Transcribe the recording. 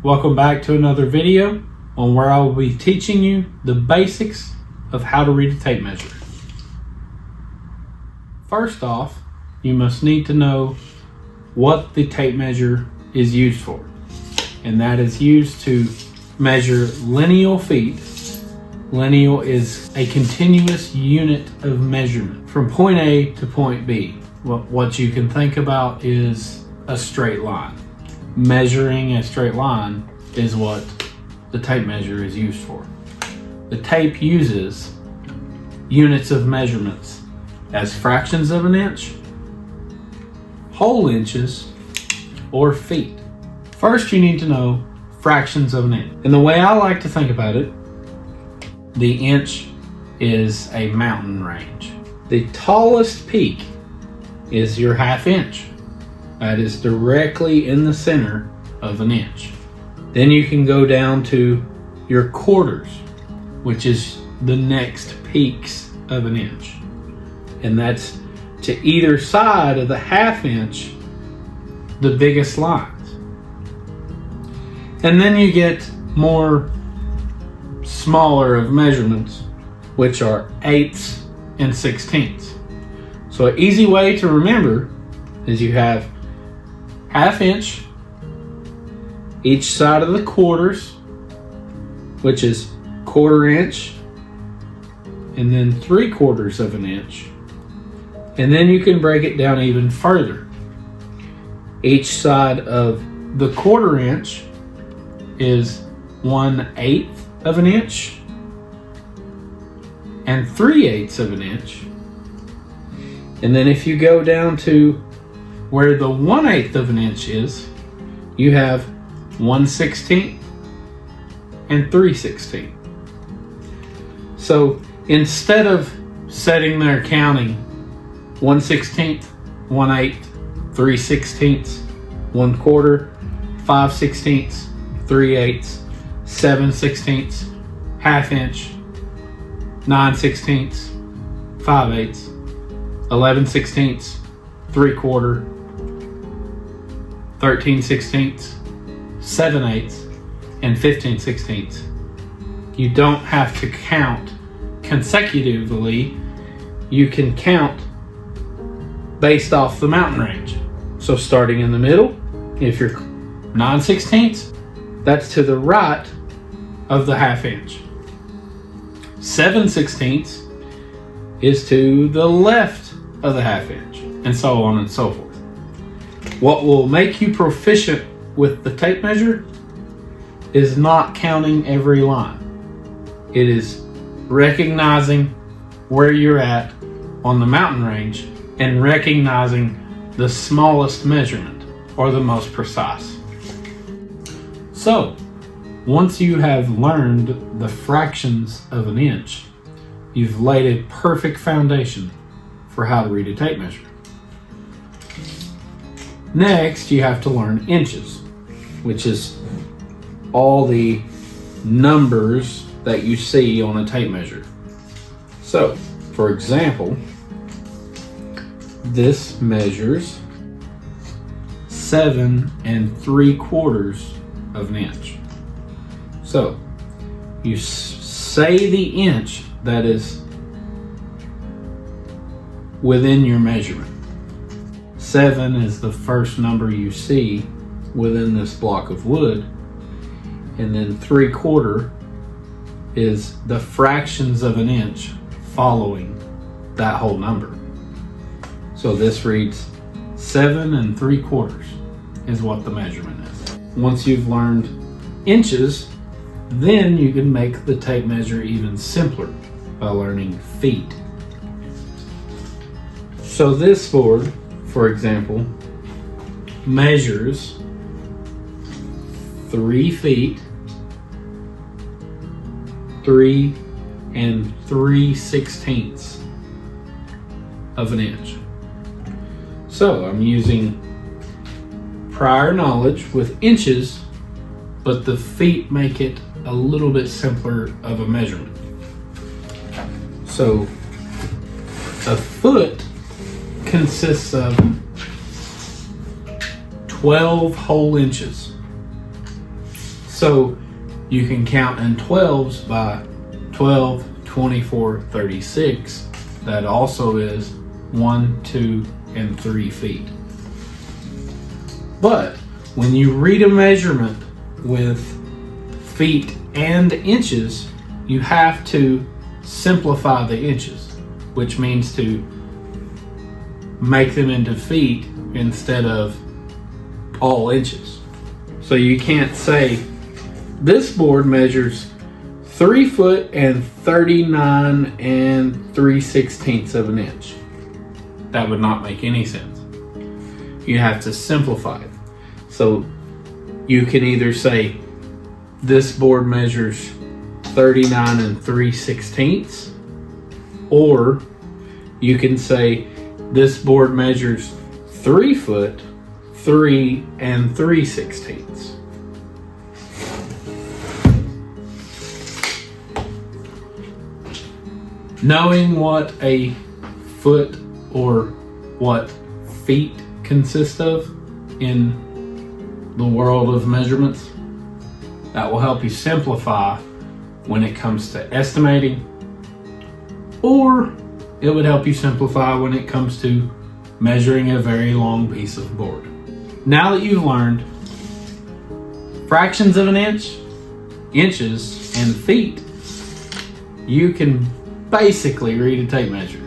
Welcome back to another video on where I will be teaching you the basics of how to read a tape measure. First off, you must need to know what the tape measure is used for, and that is used to measure lineal feet. Lineal is a continuous unit of measurement from point A to point B. What you can think about is a straight line. Measuring a straight line is what the tape measure is used for. The tape uses units of measurements as fractions of an inch, whole inches, or feet. First, you need to know fractions of an inch. And the way I like to think about it, the inch is a mountain range. The tallest peak is your half inch. That is directly in the center of an inch. Then you can go down to your quarters, which is the next peaks of an inch. And that's to either side of the half inch, the biggest lines. And then you get more smaller of measurements, which are eighths and sixteenths. So an easy way to remember is you have half inch each side of the quarters, which is quarter inch, and then 3/4 of an inch. And then you can break it down even further. Each side of the quarter inch is 1/8 of an inch and 3/8 of an inch. And then if you go down to where the 1/8 of an inch is, you have 1/16 and 3/16. So instead of sitting there counting 1/16, 1/8, 3/16, 1/4, 5/16, 3/8, 7/16, half inch, 9/16, 5/8, 11/16, 3/4, 13/16, 7/8, and 15/16. You don't have to count consecutively. You can count based off the mountain range. So starting in the middle, if you're 9/16, that's to the right of the half inch. 7/16 is to the left of the half inch, and so on and so forth. What will make you proficient with the tape measure is not counting every line. It is recognizing where you're at on the mountain range and recognizing the smallest measurement or the most precise. So, once you have learned the fractions of an inch, you've laid a perfect foundation for how to read a tape measure. Next, you have to learn inches, which is all the numbers that you see on a tape measure. So, for example, this measures 7 3/4 of an inch. So, you say the inch that is within your measurement. 7 is the first number you see within this block of wood, and then 3/4 is the fractions of an inch following that whole number. So this reads 7 3/4 is what the measurement is. Once you've learned inches, then you can make the tape measure even simpler by learning feet. So this board, for example, measures 3 feet, 3 3/16 of an inch. So I'm using prior knowledge with inches, but the feet make it a little bit simpler of a measurement. So a foot consists of 12 whole inches. So you can count in 12s by 12, 24, 36. That also is 1, 2, and 3 feet. But when you read a measurement with feet and inches, you have to simplify the inches, which means to make them into feet instead of all inches. So you can't say this board measures 3 foot and 39 and 3/16 of an inch. That would not make any sense. You have to simplify it. So you can either say this board measures 39 and 3/16, or you can say this board measures 3 foot, 3 and 3/16. Knowing what a foot or what feet consist of in the world of measurements, that will help you simplify when it comes to estimating, or it would help you simplify when it comes to measuring a very long piece of board. Now that you've learned fractions of an inch, inches, and feet, you can basically read a tape measure.